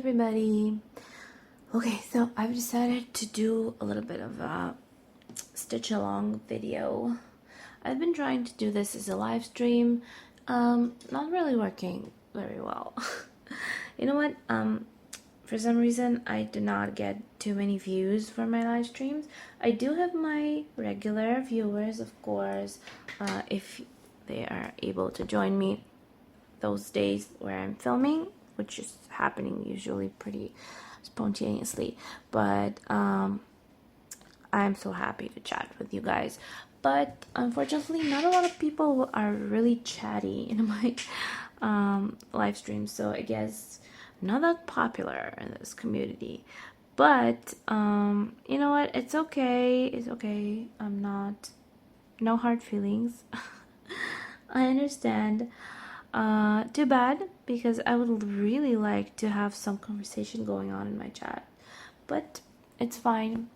everybody. Okay, so I've decided to do a little bit of a stitch along video. I've been trying to do this as a live stream, not really working very well. You know what, for some reason I do not get too many views for my live streams. I do have my regular viewers, of course, if they are able to join me those days where I'm filming, which is happening usually pretty spontaneously. But I'm so happy to chat with you guys. But unfortunately, not a lot of people are really chatty in my live streams, so I guess I'm not that popular in this community. But you know what? It's okay. It's okay. I'm not. No hard feelings. I understand. Too bad, because I would really like to have some conversation going on in my chat, but it's fine.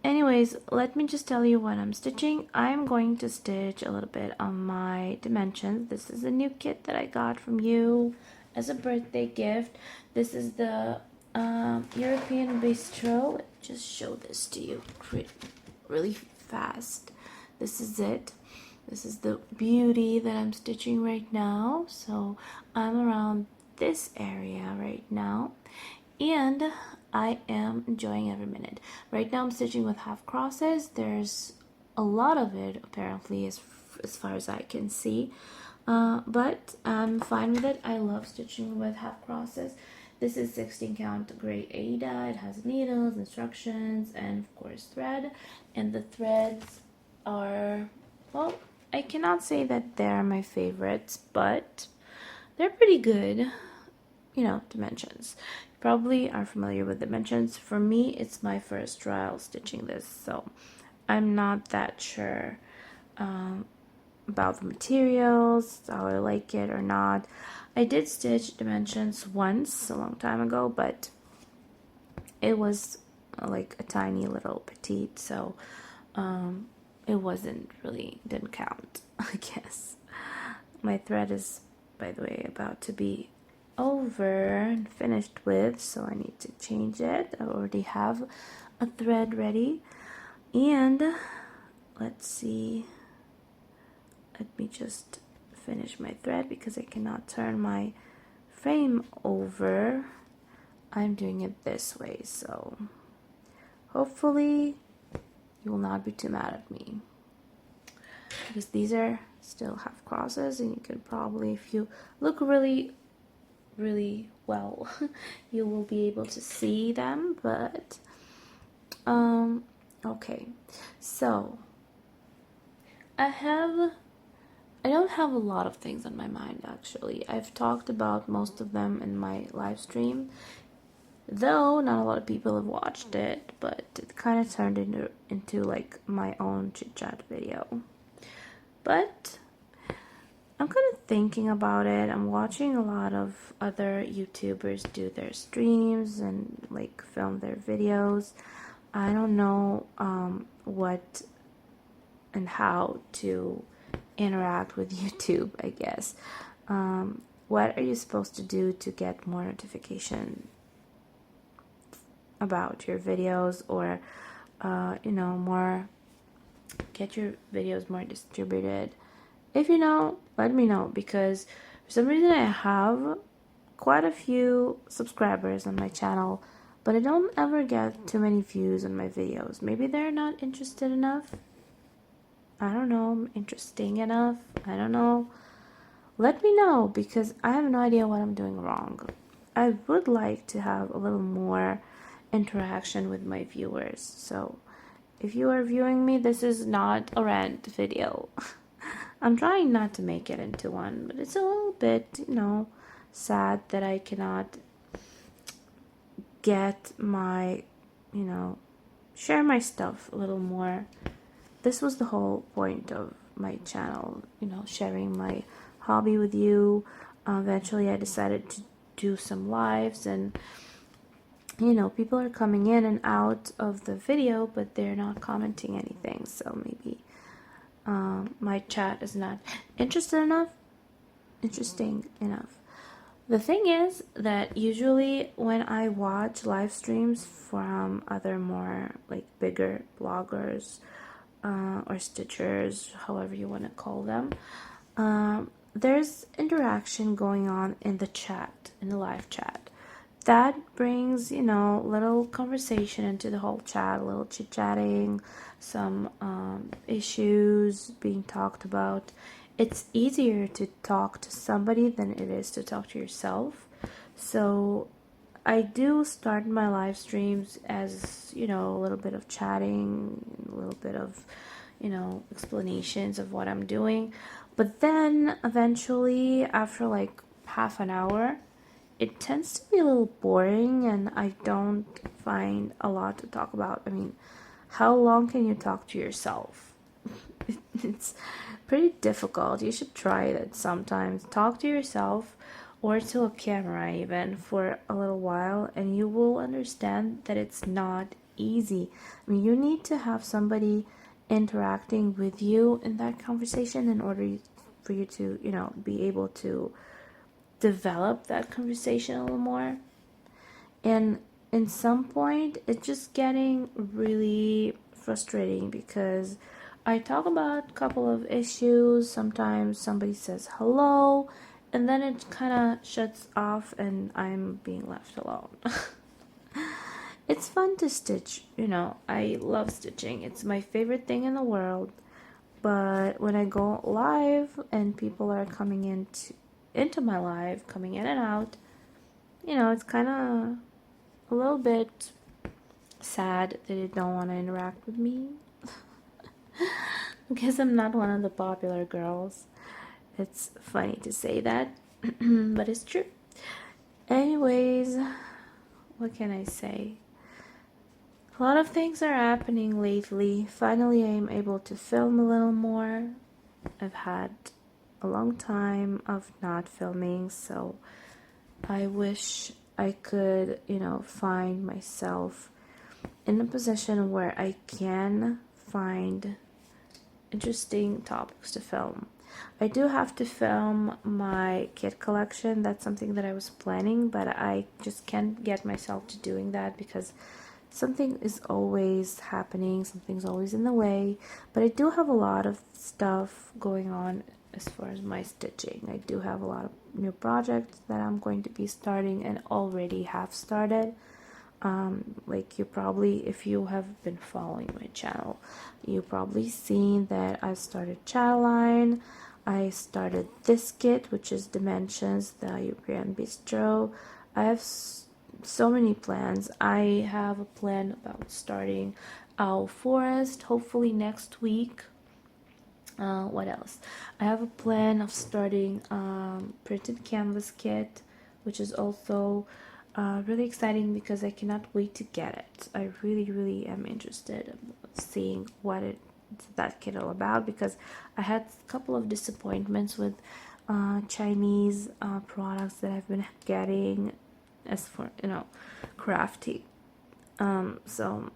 Anyways, let me just tell you what I'm stitching. I'm going to stitch a little bit on my dimensions. This is a new kit that I got from you as a birthday gift. This is the European Bistro. Let me just show this to you really fast. This is it. This is the beauty that I'm stitching right now. So I'm around this area right now, and I am enjoying every minute. Right now I'm stitching with half crosses. There's a lot of it apparently, as far as I can see, but I'm fine with it. I love stitching with half crosses. This is 16 count grade Ada. It has needles, instructions, and of course thread. And the threads are, well, I cannot say that they're my favorites, but they're pretty good. You know, dimensions. You probably are familiar with dimensions. For me, it's my first trial stitching this, so I'm not that sure about the materials, how I like it or not. I did stitch dimensions once a long time ago, but it was like a tiny little petite, so it wasn't really, didn't count, I guess. My thread is, by the way, about to be over and finished with, so I need to change it. I already have a thread ready, and let's see, let me just finish my thread because I cannot turn my frame over. I'm doing it this way, so hopefully you will not be too mad at me, because these are still half crosses, and you can probably, if you look really well, you will be able to see them. But okay, so I don't have a lot of things on my mind, actually. I've talked about most of them in my live stream, though not a lot of people have watched it, but it kind of turned into like my own chit chat video. But I'm kind of thinking about it. I'm watching a lot of other YouTubers do their streams and like film their videos. I don't know what and how to interact with YouTube, I guess. What are you supposed to do to get more notification about your videos, or you know, get your videos more distributed? If you know, let me know, because for some reason I have quite a few subscribers on my channel, but I don't ever get too many views on my videos. Maybe they're not interested enough. I don't know, interesting enough. I don't know. Let me know, because I have no idea what I'm doing wrong. I would like to have a little more interaction with my viewers. So if you are viewing me, this is not a rant video. I'm trying not to make it into one, but it's a little bit, you know, sad that I cannot get my, you know, share my stuff a little more. This was the whole point of my channel, you know, sharing my hobby with you. Eventually I decided to do some lives, and you know, people are coming in and out of the video, but they're not commenting anything, so maybe my chat is not interesting enough. The thing is that usually when I watch live streams from other more like bigger bloggers or stitchers, however you want to call them, there's interaction going on in the chat, in the live chat. That brings, little conversation into the whole chat, a little chit-chatting, some issues being talked about. It's easier to talk to somebody than it is to talk to yourself. So I do start my live streams as, a little bit of chatting, a little bit of, explanations of what I'm doing. But then eventually, after like half an hour, it tends to be a little boring and I don't find a lot to talk about. I mean, how long can you talk to yourself? It's pretty difficult. You should try that sometimes. Talk to yourself or to a camera even for a little while, and you will understand that it's not easy. I mean, you need to have somebody interacting with you in that conversation in order for you to, be able to develop that conversation a little more. And in some point, it's just getting really frustrating because I talk about a couple of issues. Sometimes somebody says hello, and then it kind of shuts off, and I'm being left alone. It's fun to stitch, I love stitching. It's my favorite thing in the world. But when I go live and people are coming into my live, coming in and out, it's kind of a little bit sad that they don't want to interact with me. Because I'm not one of the popular girls. It's funny to say that, but it's true. Anyways, what can I say? A lot of things are happening lately. Finally, I am able to film a little more. I've had a long time of not filming, so I wish I could, find myself in a position where I can find interesting topics to film. I do have to film my kit collection. That's something that I was planning, but I just can't get myself to doing that because something is always happening, something's always in the way. But I do have a lot of stuff going on as far as my stitching. I do have a lot of new projects that I'm going to be starting and already have started. Like you probably, if you have been following my channel, you probably seen that I started Chatline. I started this kit, which is Dimensions, the European Bistro. I have so many plans. I have a plan about starting our forest, hopefully next week. What else? I have a plan of starting printed canvas kit, which is also really exciting because I cannot wait to get it. I really am interested in seeing what that kit all about, because I had a couple of disappointments with Chinese products that I've been getting as for crafty. So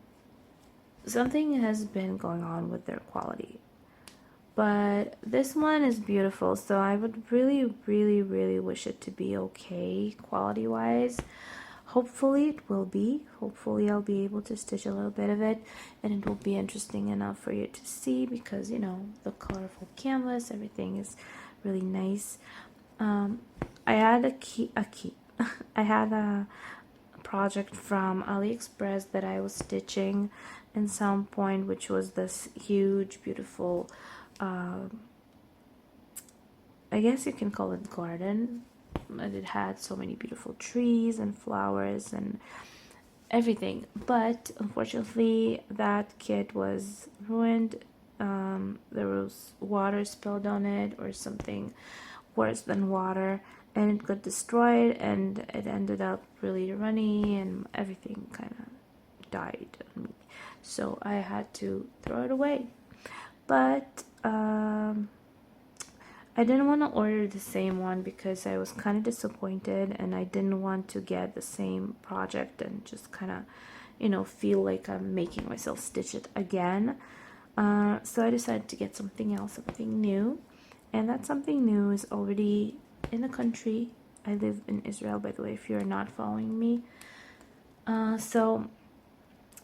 something has been going on with their quality. But this one is beautiful, so I would really wish it to be okay quality-wise. Hopefully it will be. Hopefully I'll be able to stitch a little bit of it, and it will be interesting enough for you to see because, the colorful canvas, everything is really nice. I had I had a project from AliExpress that I was stitching in some point, which was this huge, beautiful I guess you can call it garden, and it had so many beautiful trees and flowers and everything, but unfortunately that kit was ruined. There was water spilled on it or something worse than water, and it got destroyed, and it ended up really runny and everything kind of died on me, so I had to throw it away. But I didn't want to order the same one because I was kind of disappointed, and I didn't want to get the same project and just kind of, feel like I'm making myself stitch it again. So I decided to get something else, something new, and that something new is already in the country. I live in Israel, by the way, if you're not following me. So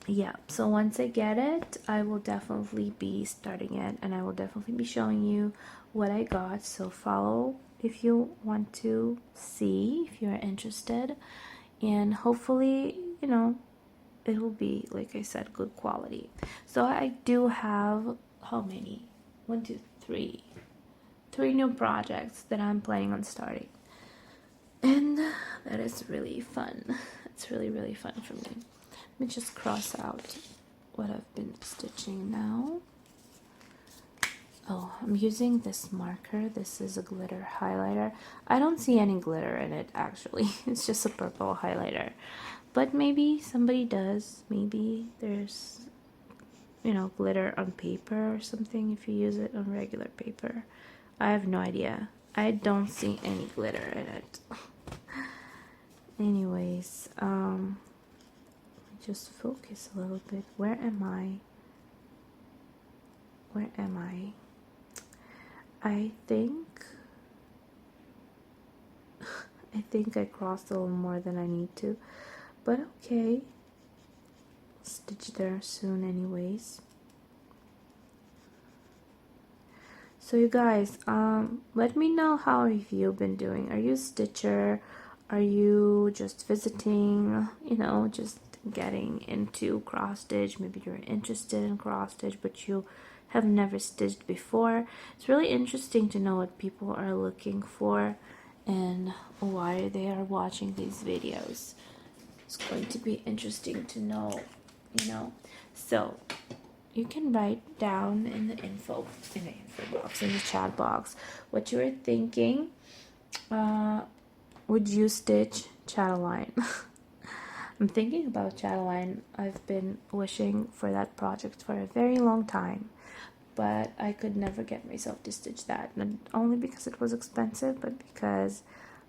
yeah, so once I get it, I will definitely be starting it, and I will definitely be showing you what I got. So follow if you want to see, if you're interested, and hopefully, you know, it will be, like I said, good quality. So I do have, how many? 1, 2, 3. 3 new projects that I'm planning on starting. And that is really fun. It's really, really fun for me. Let me just cross out what I've been stitching now. Oh, I'm using this marker. This is a glitter highlighter. I don't see any glitter in it, actually. It's just a purple highlighter. But maybe somebody does. Maybe there's, you know, glitter on paper or something if you use it on regular paper. I have no idea. I don't see any glitter in it. Anyways, just focus a little bit. Where am I? Where am I? I think I crossed a little more than I need to, but okay. Stitch there soon anyways. So you guys, let me know how have you been doing. Are you a stitcher? Are you just visiting, you know, just getting into cross stitch? Maybe you're interested in cross stitch, but you have never stitched before. It's really interesting to know what people are looking for and why they are watching these videos. It's going to be interesting to know, you know. So you can write down in the info box, in the chat box, what you were thinking. Would you stitch chatline? I'm thinking about chatline. I've been wishing for that project for a very long time, but I could never get myself to stitch that. Not only because it was expensive, but because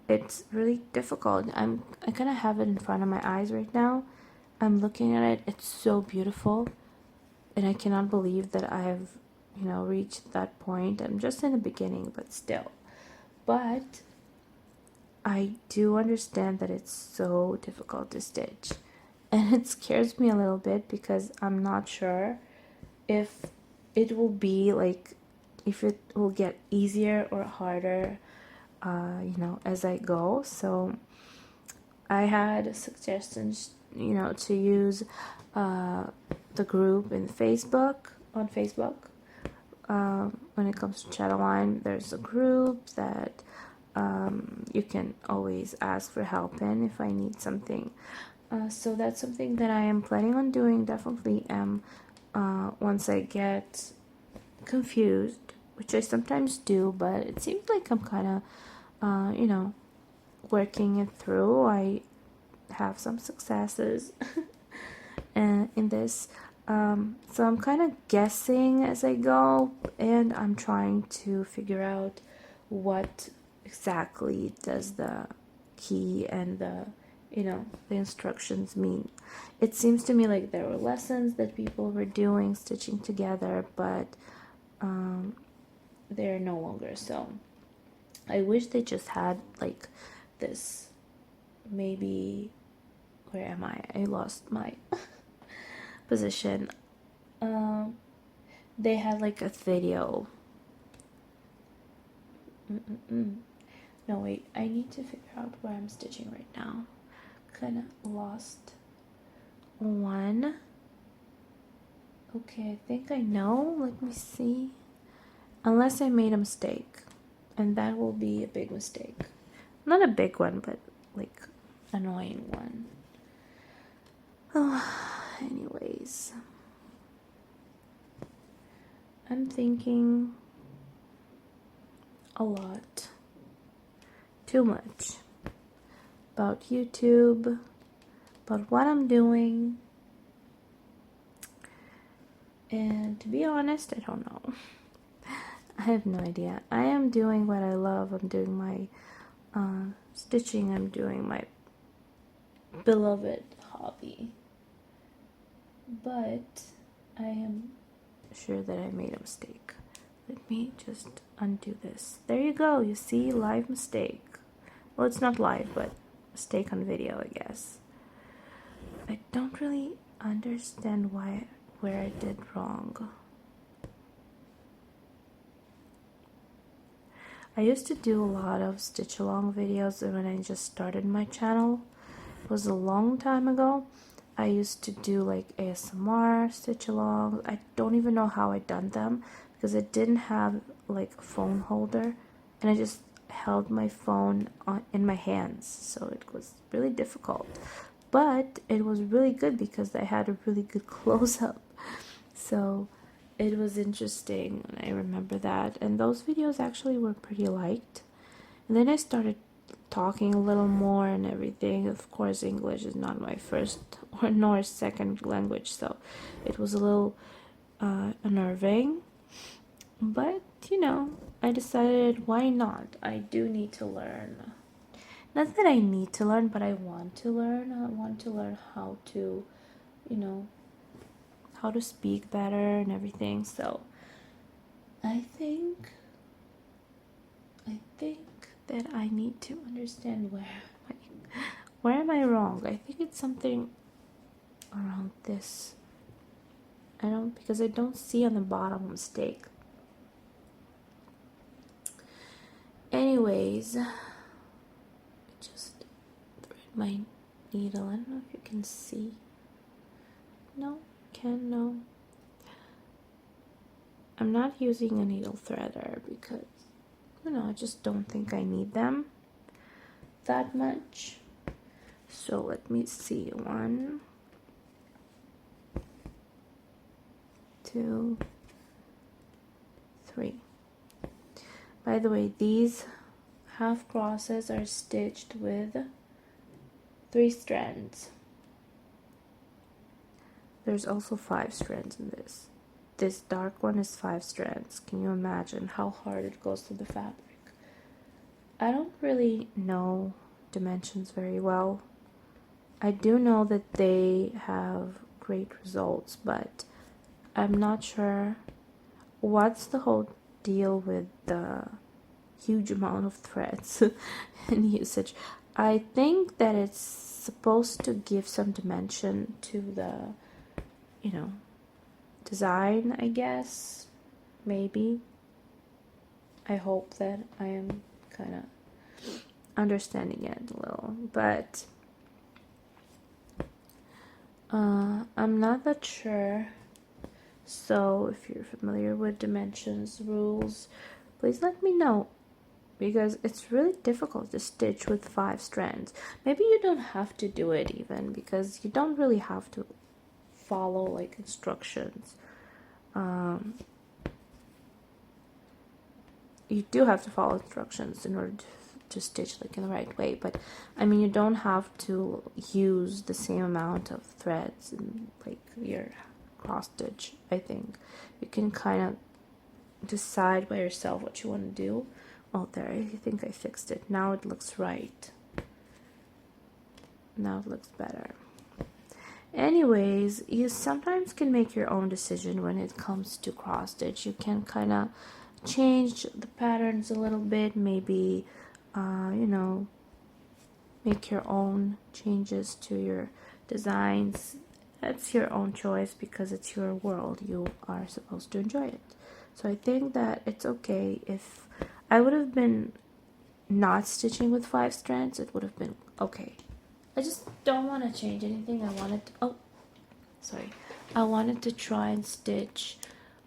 it's really difficult. I kind of have it in front of my eyes right now. I'm looking at it. It's so beautiful, and I cannot believe that I have, you know, reached that point. I'm just in the beginning, but still. But I do understand that it's so difficult to stitch, and it scares me a little bit because I'm not sure if it will be like, if it will get easier or harder, you know, as I go. So I had suggestions, you know, to use the group in Facebook, on Facebook. When it comes to Chatterline, there's a group that you can always ask for help in if I need something. So that's something that I am planning on doing. Definitely am, once I get confused, which I sometimes do, but it seems like I'm kind of, you know, working it through. I have some successes in this. So I'm kind of guessing as I go, and I'm trying to figure out what exactly does the key and the, you know, the instructions mean. It seems to me like there were lessons that people were doing, stitching together, but they're no longer. So I wish they just had like this, maybe, where am I lost my position. They had like a video. No, wait, I need to figure out where I'm stitching right now. Kind of lost one. Okay, I think I know. Let me see. Unless I made a mistake, and that will be a big mistake. Not a big one, but like annoying one. Oh, anyways, I'm thinking a lot, too much, about YouTube, about what I'm doing, and to be honest, I don't know. I have no idea. I am doing what I love. I'm doing my stitching. I'm doing my beloved hobby, but I am sure that I made a mistake. Let me just undo this. There you go. You see, live mistake. Well, it's not live, but it's take on video, I guess. I don't really understand where I did wrong. I used to do a lot of stitch along videos when I just started my channel. It was a long time ago. I used to do like ASMR stitch along. I don't even know how I done them because I didn't have like a phone holder, and I just held my phone in my hands, so it was really difficult. But it was really good because I had a really good close-up. So it was interesting, and I remember that. And those videos actually were pretty liked. And then I started talking a little more and everything. Of course, English is not my first or nor second language, so it was a little unnerving. But, you know, I decided, why not? I do need to learn. Not that I need to learn, but I want to learn. I want to learn how to, you know, how to speak better and everything. So I think that I need to understand where am I wrong. I think it's something around this. Because I don't see on the bottom mistake. Anyways, I just thread my needle. I don't know if you can see. No, no. I'm not using a needle threader because, you know, I just don't think I need them that much. So let me see. 1, 2, 3. By the way, these half crosses are stitched with 3 strands. There's also 5 strands in this. This dark one is 5 strands. Can you imagine how hard it goes through the fabric? I don't really know dimensions very well. I do know that they have great results, but I'm not sure what's the whole deal with the huge amount of threads and usage. I think that it's supposed to give some dimension to the, you know, design, I guess. Maybe. I hope that I am kind of understanding it a little, but I'm not that sure. So if you're familiar with dimensions rules, please let me know, because it's really difficult to stitch with 5 strands. Maybe you don't have to do it even, because you don't really have to follow like instructions. You do have to follow instructions in order to stitch like in the right way, but I mean, you don't have to use the same amount of threads in like your cross stitch. I think you can kind of decide by yourself what you want to do. Oh, there, I think I fixed it. Now it looks right. Now it looks better. Anyways, you sometimes can make your own decision when it comes to cross stitch. You can kind of change the patterns a little bit, maybe you know, make your own changes to your designs. That's your own choice because it's your world. You are supposed to enjoy it. So I think that it's okay. If I would have been not stitching with 5 strands, it would have been okay. I just don't want to change anything. I wanted to try and stitch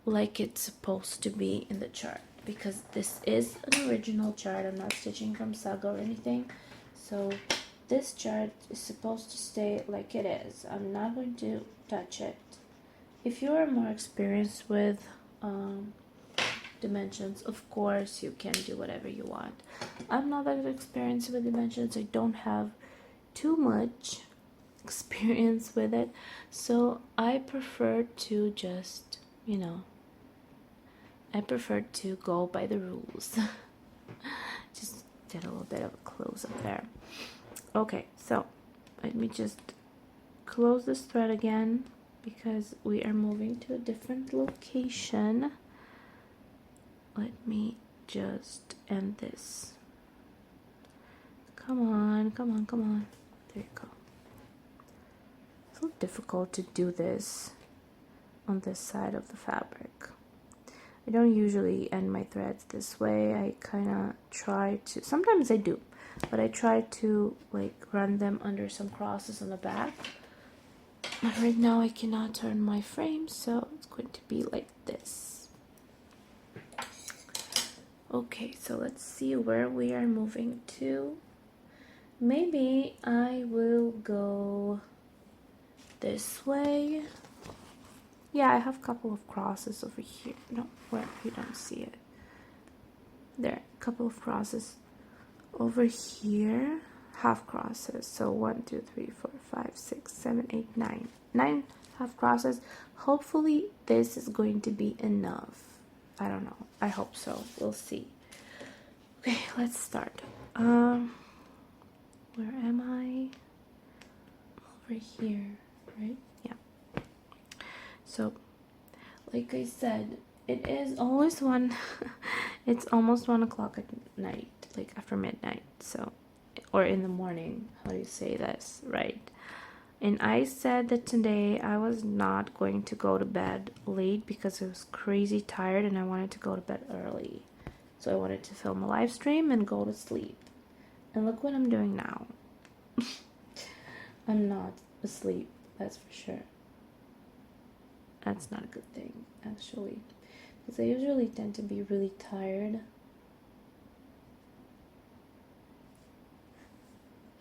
like it's supposed to be in the chart, because this is an original chart. I'm not stitching from Saga or anything, so this chart is supposed to stay like it is. I'm not going to touch it. If you are more experienced with dimensions, of course you can do whatever you want. I'm not that experienced with dimensions. I don't have too much experience with it, so I prefer to just, you know, I prefer to go by the rules. Just did a little bit of a close up there. Okay, so let me just close this thread again because we are moving to a different location. Let me just end this Come on, come on, come on. There you go. It's so difficult to do this on this side of the fabric. I don't usually end my threads this way. I kind of try to, sometimes I do, but I try to like run them under some crosses on the back. But right now I cannot turn my frame, so it's going to be like this. Okay, so let's see where we are moving to. Maybe I will go this way. Yeah, I have a couple of crosses over here. No, where you don't see it. There, a couple of crosses over here. Half crosses. So 1, 2, 3, 4, 5, 6, 7, 8, 9. 9 half crosses. Hopefully this is going to be enough. I don't know. I hope so. We'll see. Okay, let's start. Where am I? Over here, right? Yeah. So, like I said, it is always it's almost 1 o'clock at night, like after midnight, so, or in the morning, how do you say this, right? And I said that today I was not going to go to bed late because I was crazy tired and I wanted to go to bed early. So I wanted to film a live stream and go to sleep. And look what I'm doing now. I'm not asleep, that's for sure. That's not a good thing, actually, because I usually tend to be really tired.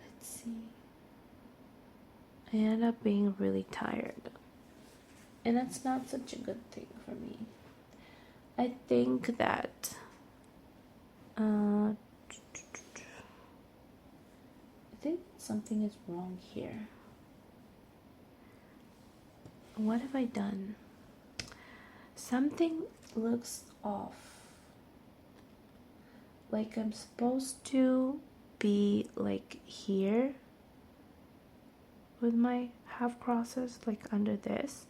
Let's see. I end up being really tired, and that's not such a good thing for me. I think that I think something is wrong here. What have I done? Something looks off. Like I'm supposed to be like here with my half crosses, like under this.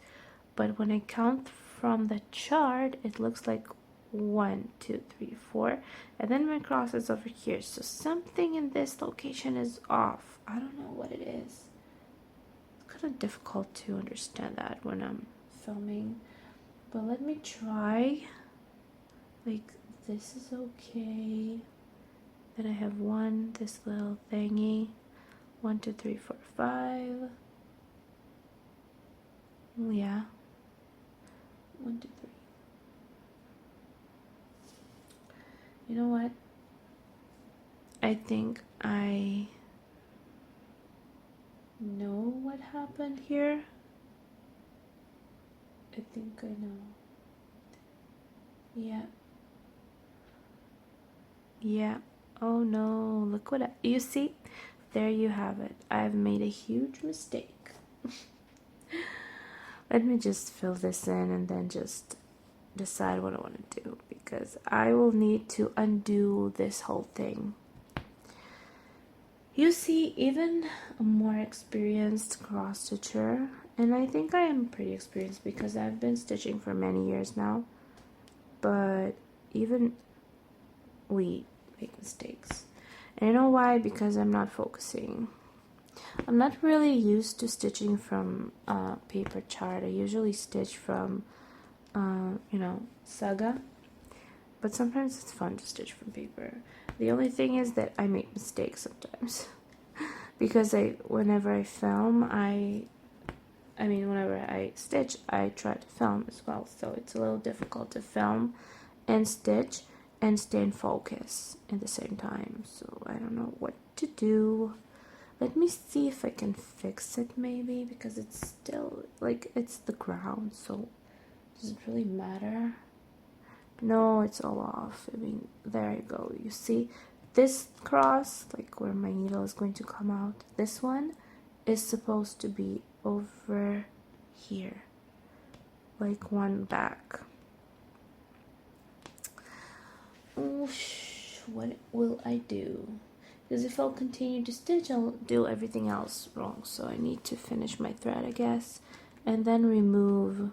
But when I count from the chart, it looks like 1, 2, 3, 4. And then my cross is over here. So something in this location is off. I don't know what it is. Kind of difficult to understand that when I'm filming, but let me try. Like this is okay. Then I have this little thingy, 1, 2, 3, 4, 5. Yeah, 1, 2, 3. You know what? I think I know what happened here. I think I know. Yeah. Oh no, look what you see? There you have it. I've made a huge mistake. Let me just fill this in and then just decide what I want to do, because I will need to undo this whole thing. You see, even a more experienced cross stitcher, and I think I am pretty experienced because I've been stitching for many years now, but even we make mistakes. And you know why? Because I'm not focusing. I'm not really used to stitching from paper chart. I usually stitch from Saga, but sometimes it's fun to stitch from paper. The only thing is that I make mistakes sometimes because whenever I film, whenever I stitch, I try to film as well, so it's a little difficult to film and stitch and stay in focus at the same time. So I don't know what to do. Let me see if I can fix it, maybe, because it's still like it's the ground, so does it really matter? No, it's all off. I mean, there you go. You see this cross, like where my needle is going to come out, this one is supposed to be over here, like one back. Oh, what will I do? Because if I'll continue to stitch, I'll do everything else wrong. So I need to finish my thread, I guess, and then remove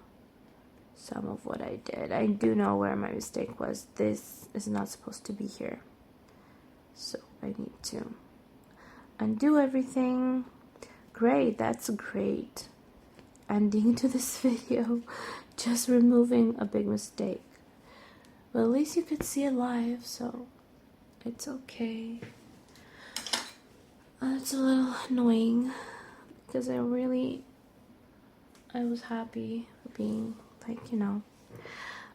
some of what I did. I do know where my mistake was. This is not supposed to be here, so I need to undo everything. Great, that's great ending to this video. Just removing a big mistake. But at least you could see it live, so it's okay. It's a little annoying because I was happy for being like, you know.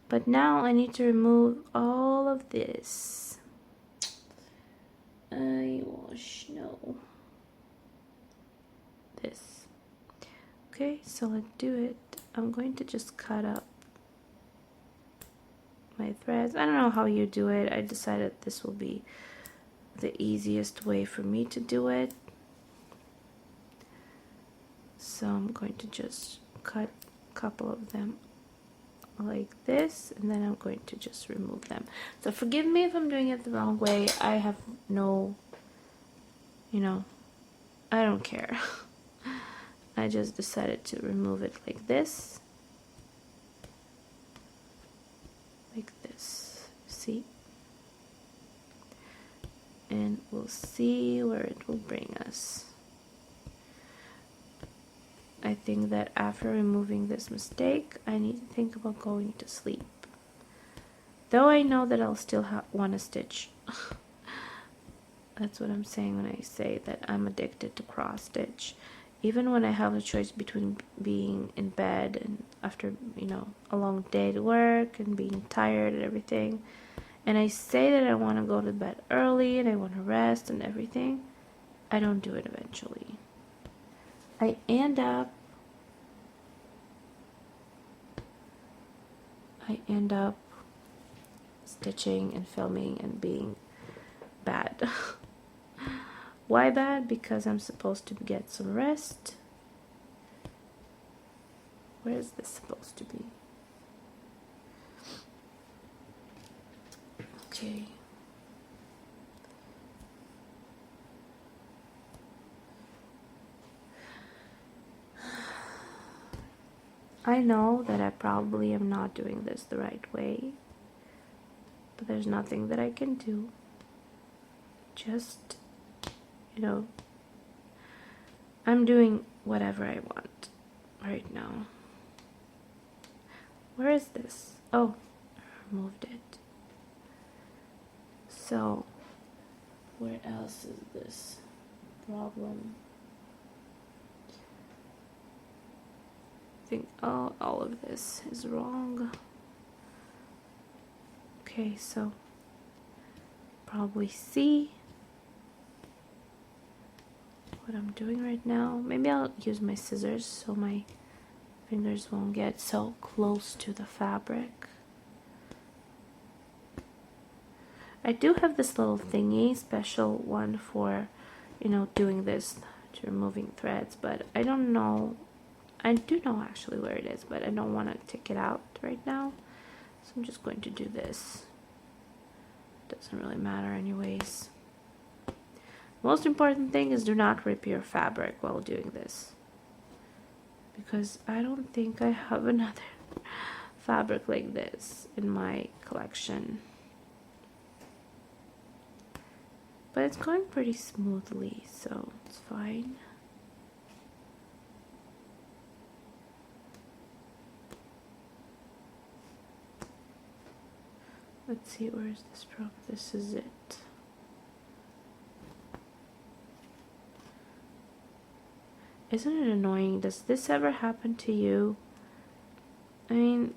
But now I need to remove all of this. I wash no. This. Okay, so let's do it. I'm going to just cut up my threads. I don't know how you do it. I decided this will be the easiest way for me to do it. So I'm going to just cut a couple of them like this, and then I'm going to just remove them. So forgive me if I'm doing it the wrong way. I have no, you know, I don't care. I just decided to remove it like this. Like this, see? And we'll see where it will bring us. I think that after removing this mistake, I need to think about going to sleep. Though I know that I'll still want to stitch. That's what I'm saying when I say that I'm addicted to cross stitch. Even when I have a choice between being in bed and after, you know, a long day at work and being tired and everything, and I say that I want to go to bed early and I want to rest and everything, I don't do it eventually. I end up stitching and filming and being bad. Why bad? Because I'm supposed to get some rest. Where is this supposed to be? Okay. I know that I probably am not doing this the right way, but there's nothing that I can do. Just, you know, I'm doing whatever I want right now. Where is this? Oh, I removed it. So, where else is this problem? I think all of this is wrong. Okay, so probably see what I'm doing right now. Maybe I'll use my scissors so my fingers won't get so close to the fabric. I do have this little thingy, special one for, you know, doing this, to removing threads, but I don't know. I do know actually where it is, but I don't want to take it out right now. So I'm just going to do this. Doesn't really matter anyways. Most important thing is do not rip your fabric while doing this, because I don't think I have another fabric like this in my collection. But it's going pretty smoothly, so it's fine. Let's see, where is this from? This is it. Isn't it annoying? Does this ever happen to you? I mean,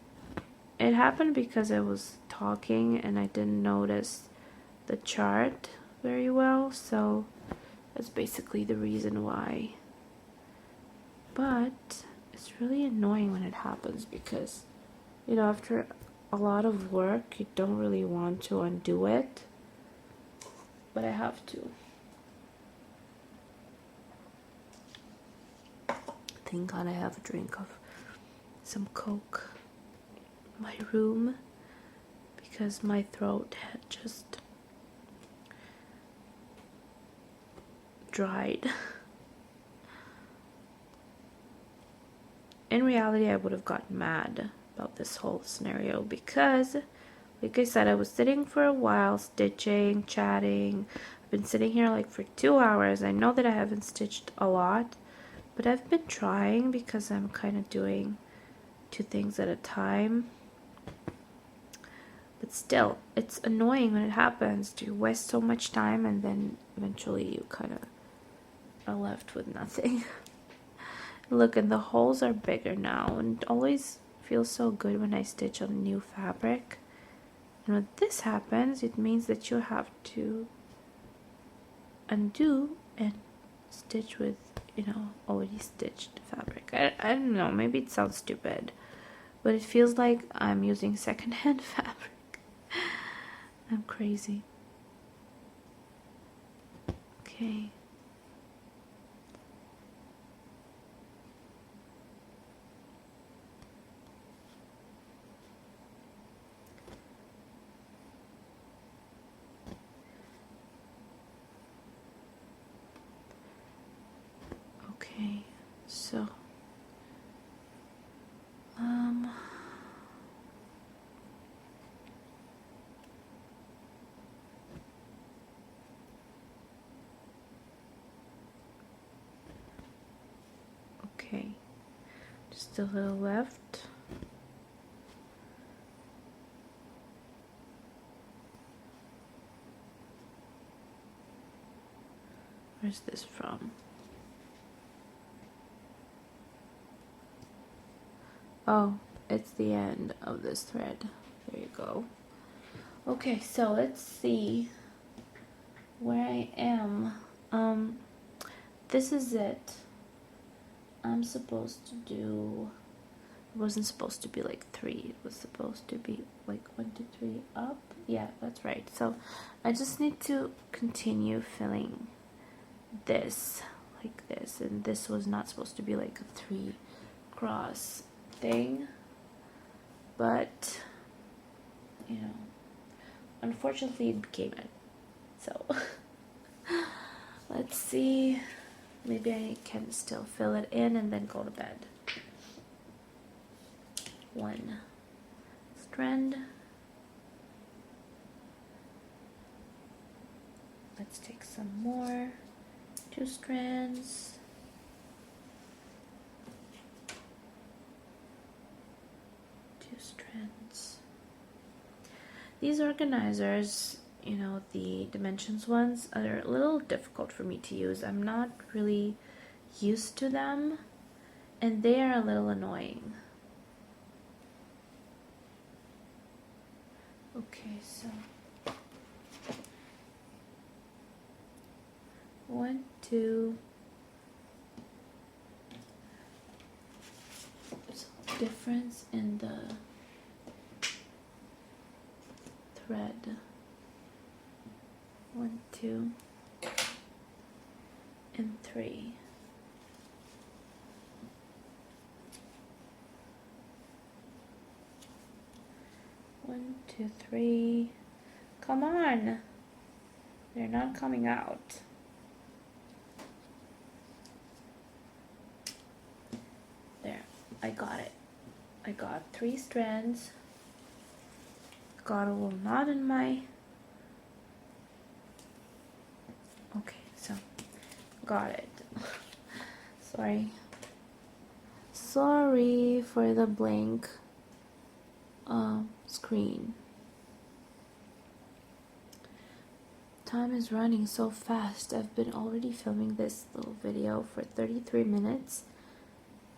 it happened because I was talking and I didn't notice the chart very well, so that's basically the reason why. But it's really annoying when it happens because, you know, after a lot of work, you don't really want to undo it, but I have to. Thank God I have a drink of some Coke in my room because my throat had just dried. In reality, I would have gotten mad about this whole scenario because, like I said, I was sitting for a while, stitching, chatting. I've been sitting here like for 2 hours. I know that I haven't stitched a lot, but I've been trying because I'm kind of doing 2 things at a time. But still, it's annoying when it happens. You waste so much time and then eventually you kind of are left with nothing. Look, and the holes are bigger now, and it always feels so good when I stitch on new fabric. And when this happens, it means that you have to undo and stitch with, already stitched fabric. I don't know, maybe it sounds stupid, but it feels like I'm using secondhand fabric. I'm crazy. Okay. Okay, so okay, just a little left. Where's this from? Oh, it's the end of this thread. There you go. Okay, so let's see where I am. This is it. I'm supposed to do, it wasn't supposed to be like 3, it was supposed to be like 1, 2, 3 up. Yeah, that's right. So I just need to continue filling this like this, and this was not supposed to be like a 3 cross thing, but unfortunately it became it. So let's see, maybe I can still fill it in and then go to bed. 1 strand. Let's take some more. 2 strands. 2 strands. These organizers, the dimensions ones, are a little difficult for me to use. I'm not really used to them, and they are a little annoying. Okay, so 1, 2. There's a difference in the thread. 1, 2, and 3. 1, 2, 3. Come on! They're not coming out. There, I got it. I got 3 strands. Got a little knot in my... Okay, so got it. Sorry for the blank screen. Time is running so fast. I've been already filming this little video for 33 minutes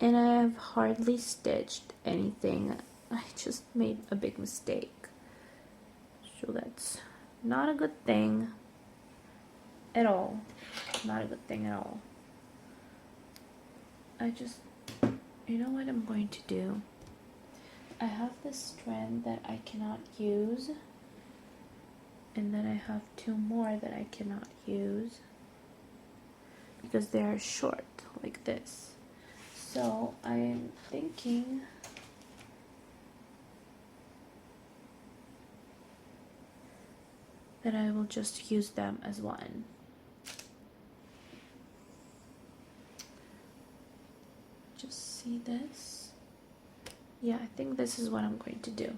and I have hardly stitched anything. I just made a big mistake. So that's not a good thing at all. Not a good thing at all. You know what I'm going to do? I have this strand that I cannot use, and then I have 2 more that I cannot use because they are short like this. So I'm thinking that I will just use them as one. Just see this. Yeah, I think this is what I'm going to do.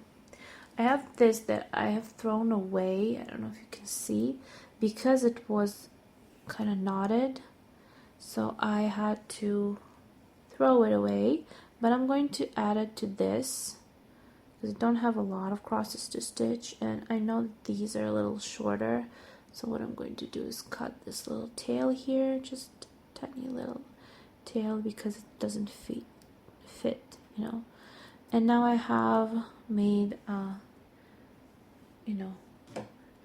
I have this that I have thrown away. I don't know if you can see. because it was kind of knotted, so I had to throw it away. But I'm going to add it to this because I don't have a lot of crosses to stitch, and I know that these are a little shorter. So what I'm going to do is cut this little tail here, just tiny little tail, because it doesn't fit, you know. And now I have made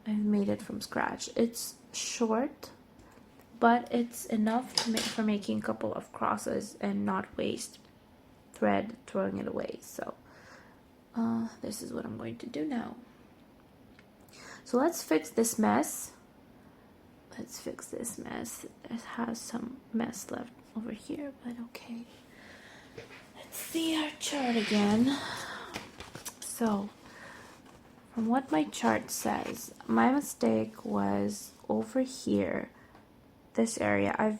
I've made it from scratch. It's short, but it's enough to for making a couple of crosses and not waste thread throwing it away. So this is what I'm going to do now. So let's fix this mess. Let's fix this mess. It has some mess left over here, but okay. Let's see our chart again. So from what my chart says, my mistake was over here, this area. I've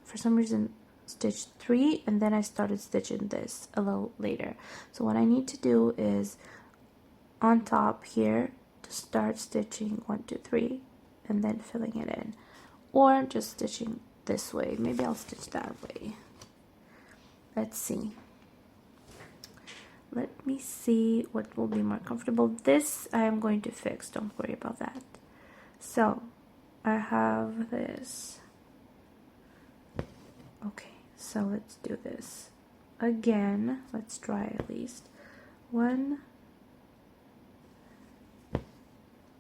for some reason stitched 3 and then I started stitching this a little later. So what I need to do is on top here to start stitching 1, 2, 3 and then filling it in, or just stitching this way. Maybe I'll stitch that way. Let's see. Let me see what will be more comfortable. This I am going to fix, don't worry about that. So I have this. Okay, so let's do this again. Let's try at least. 1,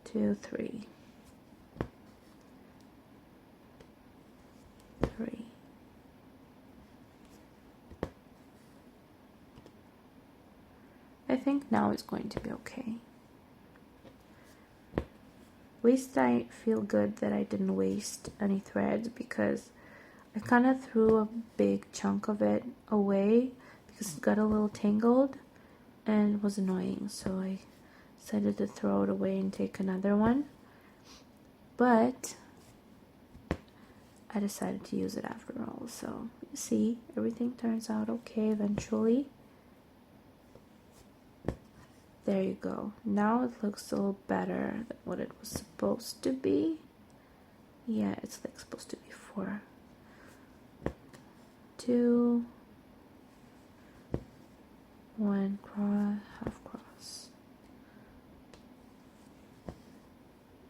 2, 3. 3. I think now it's going to be okay. At least I feel good that I didn't waste any threads, because I kind of threw a big chunk of it away because it got a little tangled and it was annoying. So I decided to throw it away and take another one. But I decided to use it after all. So you see, everything turns out okay eventually. There you go. Now it looks a little better than what it was supposed to be. Yeah, it's supposed to be 4, 2, 1 cross, half cross,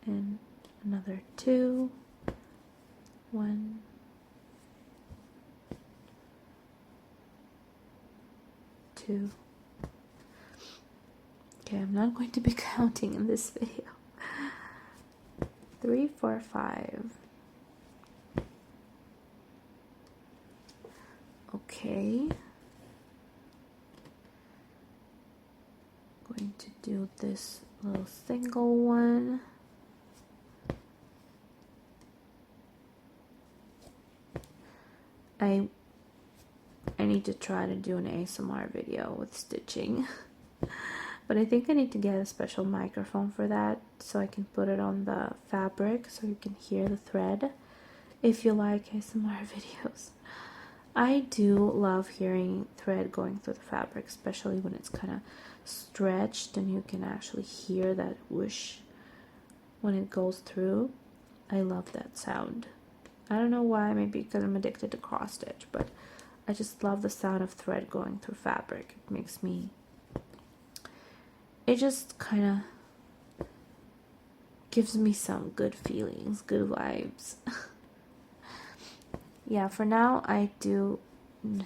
and another 2, 1, 2. Okay, I'm not going to be counting in this video. 3, 4, 5. Okay. Going to do this little single one. I need to try to do an ASMR video with stitching. But I think I need to get a special microphone for that, so I can put it on the fabric so you can hear the thread if you like ASMR videos. I do love hearing thread going through the fabric, especially when it's kind of stretched and you can actually hear that whoosh when it goes through. I love that sound. I don't know why, maybe because I'm addicted to cross stitch, but I just love the sound of thread going through fabric. It makes me... It just kind of gives me some good feelings, good vibes. Yeah, for now I do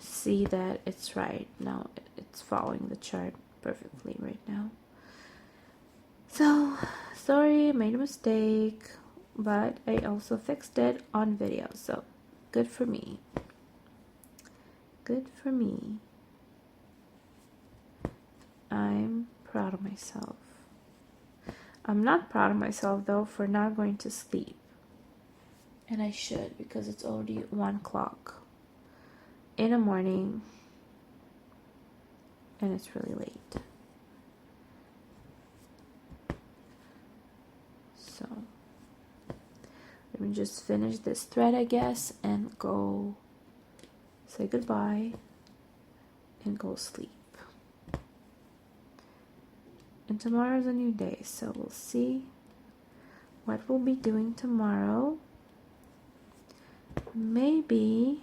see that it's right. Now it's following the chart perfectly right now. So, sorry, I made a mistake, but I also fixed it on video, so good for me. Good for me. I'm proud of myself. I'm not proud of myself though for not going to sleep. And I should, because it's already 1 o'clock in the morning and it's really late. So let me just finish this thread, I guess, and go say goodbye and go sleep. And tomorrow's a new day, so we'll see what we'll be doing tomorrow. Maybe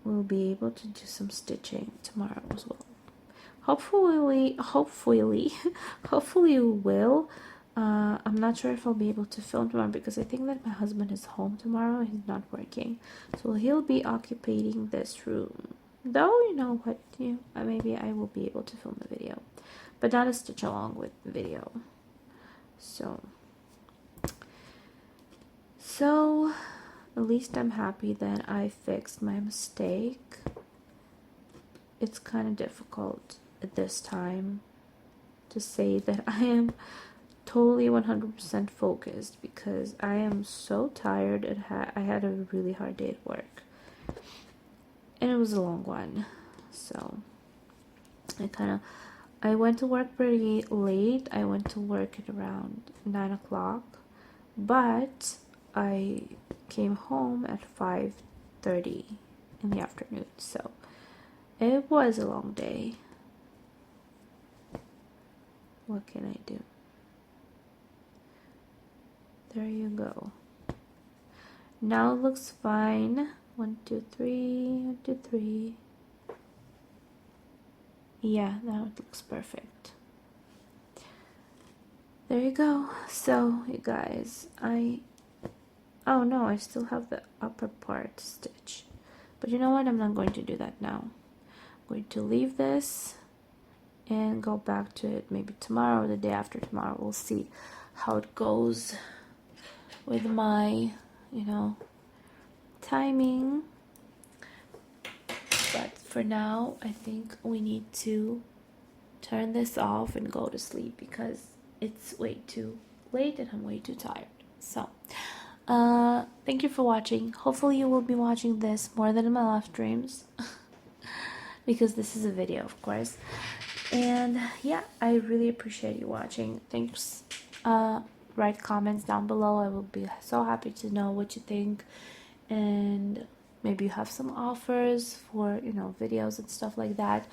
we'll be able to do some stitching tomorrow as well. Hopefully hopefully we will. I'm not sure if I'll be able to film tomorrow because I think that my husband is home tomorrow. He's not working, so he'll be occupying this room. Though, you know what, maybe I will be able to film the video, but not a stitch along with the video. So at least I'm happy that I fixed my mistake. It's kind of difficult at this time to say that I am totally 100% focused because I am so tired. I had a really hard day at work, and it was a long one, so I went to work pretty late. I went to work at around 9 o'clock, but I came home at 5:30 in the afternoon, so it was a long day. What can I do? There you go. Now it looks fine. 1, 2, 3, 1, 2, 3. Yeah, now it looks perfect. There you go. So, you guys, oh no, I still have the upper part stitch. But you know what? I'm not going to do that now. I'm going to leave this and go back to it maybe tomorrow or the day after tomorrow. We'll see how it goes with my, timing. But for now, I think we need to turn this off and go to sleep because it's way too late and I'm way too tired. So, thank you for watching. Hopefully you will be watching this more than in my live streams because this is a video, of course. And yeah, I really appreciate you watching. Thanks. Write comments down below. I will be so happy to know what you think, and maybe you have some offers for videos and stuff like that.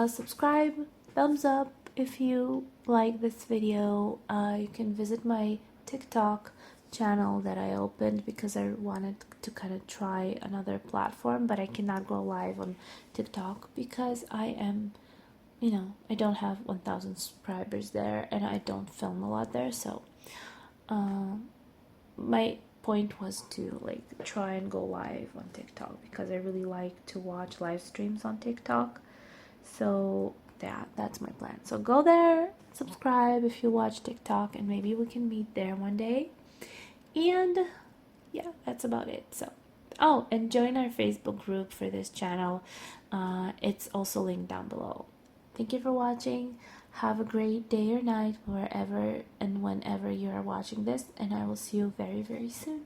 Subscribe, thumbs up if you like this video. You can visit my TikTok channel that I opened because I wanted to kind of try another platform, but I cannot go live on TikTok because I am I don't have 1,000 subscribers there and I don't film a lot there. So my point was to try and go live on TikTok because I really like to watch live streams on TikTok. So yeah, that's my plan. So go there, subscribe if you watch TikTok, and maybe we can meet there one day. And yeah, that's about it. So and join our Facebook group for this channel. It's also linked down below. Thank you for watching. Have a great day or night wherever and whenever you are watching this, and I will see you very, very soon.